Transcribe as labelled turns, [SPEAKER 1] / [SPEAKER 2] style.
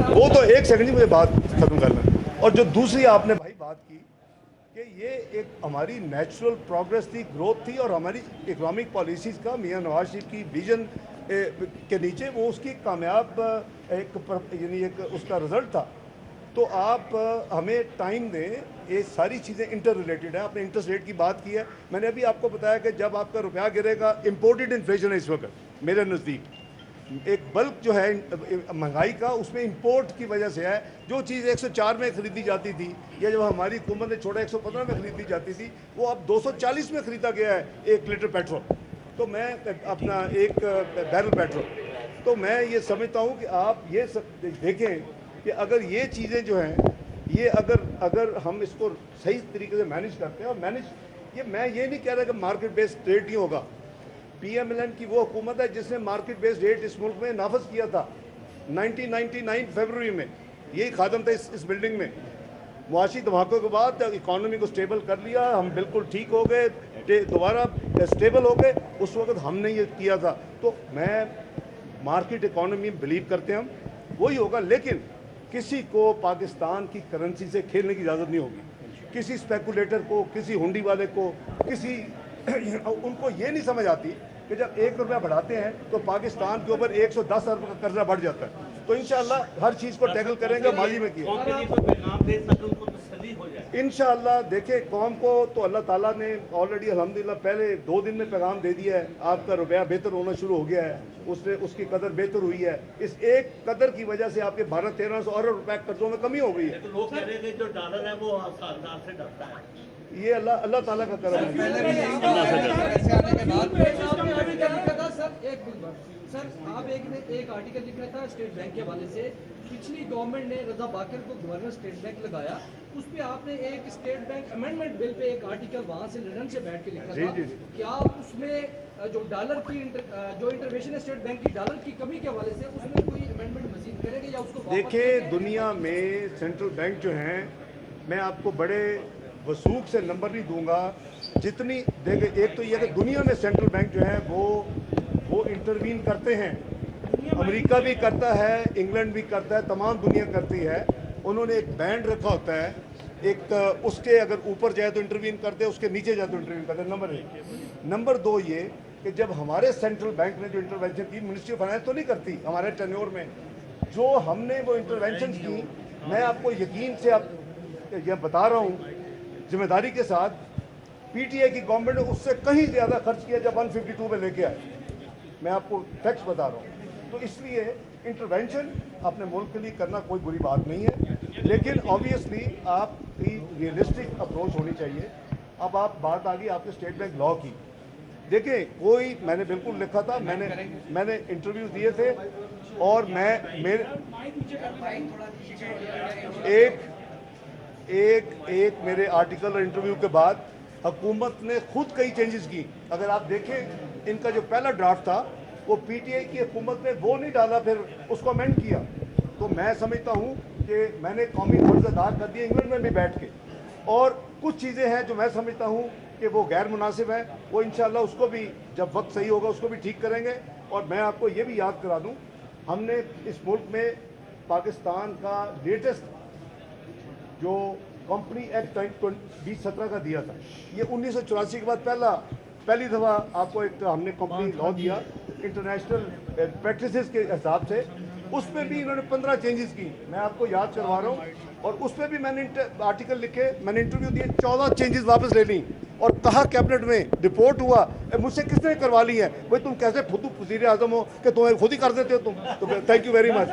[SPEAKER 1] वो तो एक सेकंड ही मुझे बात खत्म करना। और जो दूसरी आपने भाई बात की कि ये एक हमारी नेचुरल प्रोग्रेस थी, ग्रोथ थी, और हमारी इकोनॉमिक पॉलिसीज़ का मियां नवाज शरीफ की विजन के नीचे वो उसकी कामयाब यानी एक उसका रिजल्ट था। तो आप हमें टाइम दें, ये सारी चीज़ें इंटर रिलेटेड है। आपने इंटरेस्ट रेट की बात की है, मैंने अभी आपको बताया कि जब आपका रुपया गिरेगा, इम्पोर्टेड इन्फ्लेशन है इस वक्त मेरे नज़दीक, एक बल्क जो है महंगाई का उसमें इंपोर्ट की वजह से है। जो चीज़ 104 में ख़रीदी जाती थी या जब हमारी हुकूमत ने छोड़ा 115 में ख़रीदी जाती थी, वो अब 240 में ख़रीदा गया है 1 लीटर पेट्रोल, तो मैं अपना 1 बैरल पेट्रोल। तो मैं ये समझता हूँ कि आप ये देखें कि अगर ये चीज़ें जो हैं ये अगर हम इसको सही तरीके से मैनेज करते हैं, और मैं ये नहीं कह रहा कि मार्केट बेस्ड रेट ही होगा। पीएमएलएन की वो हुकूमत है जिसने मार्केट बेस्ड रेट इस मुल्क में नाफज किया था 1999 फरवरी में, यही खादम था इस बिल्डिंग में। मुआशी धमाकों के बाद इकॉनमी को स्टेबल कर लिया, हम बिल्कुल ठीक हो गए, दोबारा स्टेबल हो गए। उस वक्त हमने ये किया था। तो मैं मार्केट इकॉनमी में बिलीव करते हैं, हम वही होगा। लेकिन किसी को पाकिस्तान की करेंसी से खेलने की इजाज़त नहीं होगी। किसी स्पेकुलेटर को, किसी हुंडी वाले को, किसी उनको ये नहीं समझ आती कि जब 1 रुपया बढ़ाते हैं तो पाकिस्तान के ऊपर 110 अरब का कर्जा बढ़ जाता है। तो इंशाअल्लाह हर चीज़ को टैकल करेंगे, माजी में किया इंशाअल्लाह। देखिए, कौम को तो अल्लाह ताला ने ऑलरेडी अल्हम्दुलिल्लाह पहले 2 दिन में पैगाम दे दिया है। आपका रुपया बेहतर होना शुरू हो गया है, उसकी कदर बेहतर हुई है। इस एक कदर की वजह से आपके 1200-1300 अरब रुपए कर्जों में कमी हो गई है।
[SPEAKER 2] तो लोग कह रहे हैं जो डॉलर है वो सरकार से डरता है।
[SPEAKER 1] ये अल्लाह ताला का करम है।
[SPEAKER 3] सर, आप एक आर्टिकल लिखा था स्टेट बैंक के हवाले से, पिछली गवर्नमेंट ने रजा बाकर को गवर्नर स्टेट बैंक लगाया, उस पे आपने एक state bank amendment bill pay एक आर्टिकल वहां से लंदन से बैठ के लिखा था। क्या उसमें जो डॉलर की जो इंटरवेंशन है स्टेट बैंक की डॉलर की कमी के हवाले से, उसमें कोई अमेंडमेंट मजीद करेंगे या उसको?
[SPEAKER 1] देखिए, दुनिया में सेंट्रल बैंक जो हैं, मैं आपको बड़े वसूख से नंबर नहीं दूंगा जितनी। देखिए, एक तो यह कि दुनिया में सेंट्रल बैंक जो है वो इंटरवीन करते हैं। अमेरिका भी करता है, इंग्लैंड भी करता है, तमाम दुनिया करती है। उन्होंने एक बैंड रखा होता है, एक उसके अगर ऊपर जाए तो इंटरवीन करते हैं, उसके नीचे जाए तो इंटरवीन करते हैं। नंबर 1। नंबर 2 ये कि जब हमारे सेंट्रल बैंक ने जो इंटरवेंशन की, मिनिस्ट्री ऑफ फाइनेंस तो नहीं करती हमारे टेन्योर में, जो हमने वो इंटरवेंशन की, मैं आपको यकीन से आप यह बता रहा हूँ जिम्मेदारी के साथ, पीटीआई की गवर्नमेंट ने उससे कहीं ज़्यादा खर्च किया जब 152 में लेके आए। मैं आपको फैक्ट्स बता रहा हूँ। तो इसलिए इंटरवेंशन अपने मुल्क के लिए करना कोई बुरी बात नहीं है, लेकिन ऑब्वियसली आपकी रियलिस्टिक अप्रोच होनी चाहिए। अब आप बात आ गई आपके स्टेट बैंक लॉ की। देखिए, कोई मैंने बिल्कुल लिखा था, मैंने इंटरव्यू दिए थे, और एक मेरे आर्टिकल और इंटरव्यू के बाद हुकूमत ने खुद कई चेंजेस की। अगर आप देखें, इनका जो पहला ड्राफ्ट था वो पीटीआई की हुकूमत ने वो नहीं डाला, फिर उसको अमेंड किया। तो मैं समझता हूँ कि मैंने कौमी फर्ज अदा कर दिया इंग्लैंड में भी बैठ के, और कुछ चीज़ें हैं जो मैं समझता हूँ कि वो गैर मुनासिब है, वो इंशाल्लाह उसको भी जब वक्त सही होगा उसको भी ठीक करेंगे। और मैं आपको ये भी याद करा दूँ, हमने इस मुल्क में पाकिस्तान का लेटेस्ट जो कंपनी एक्ट 2017 का दिया था, ये 1984 के बाद पहली दफ़ा आपको एक हमने कंपनी लॉ दिया इंटरनेशनल प्रैक्टिसेस के हिसाब से। उस पर भी इन्होंने 15 चेंजेस की, मैं आपको याद करवा रहा हूँ। और उस पर भी मैंने आर्टिकल लिखे, मैंने इंटरव्यू दिए, 14 चेंजेस वापस ले ली, और कहा कैबिनेट में रिपोर्ट हुआ, मुझसे किसने करवा ली है? भाई तुम कैसे खुद वज़ीर आज़म हो कि तुम्हें खुद ही कर देते हो तुम? तो थैंक यू वेरी मच।